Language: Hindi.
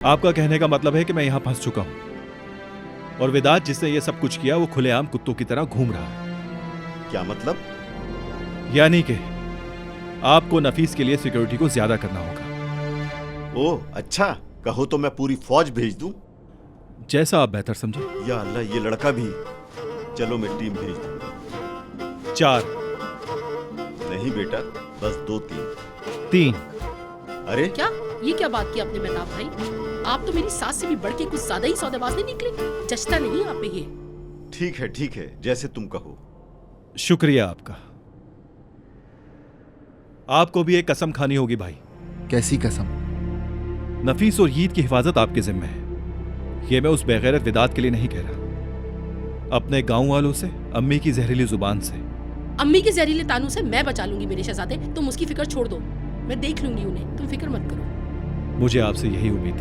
आपका कहने का मतलब है कि मैं यहां फंस चुका हूं और वेदांत जिसने ये सब कुछ किया वो खुलेआम कुत्तों की तरह घूम रहा है। क्या मतलब? यानी कि आपको नफीस के लिए सिक्योरिटी को ज्यादा करना होगा। ओह अच्छा, कहो तो मैं पूरी फौज भेज दूं। जैसा आप बेहतर समझे। या अल्लाह, ये लड़का भी। चलो मैं टीम भेज दूं। 4 नहीं बेटा, बस 2-3। 3 अरे क्या ये क्या बात की आपने मेहताब भाई? आप तो मेरी सास से भी बढ़ के कुछ ज्यादा ही सौदेबाज नहीं निकले। जचता नहीं आप पे ये। ठीक है, जैसे तुम कहो। शुक्रिया आपका। आपको भी एक कसम खानी होगी भाई। कैसी कसम? नफीस और ईद की हिफाजत आपके जिम्मे है। ये मैं उस बेगैरत विदात के लिए नहीं कह रहा, अपने गांव वालों से, अम्मी की जहरीली जुबान से। अम्मी के जहरीले तानू से मैं बचा लूंगी मेरे शहजादे। तुम उसकी फिक्र छोड़ दो, मैं देख लूंगी उन्हें, तुम फिक्र मत करो। मुझे आपसे यही उम्मीद थी।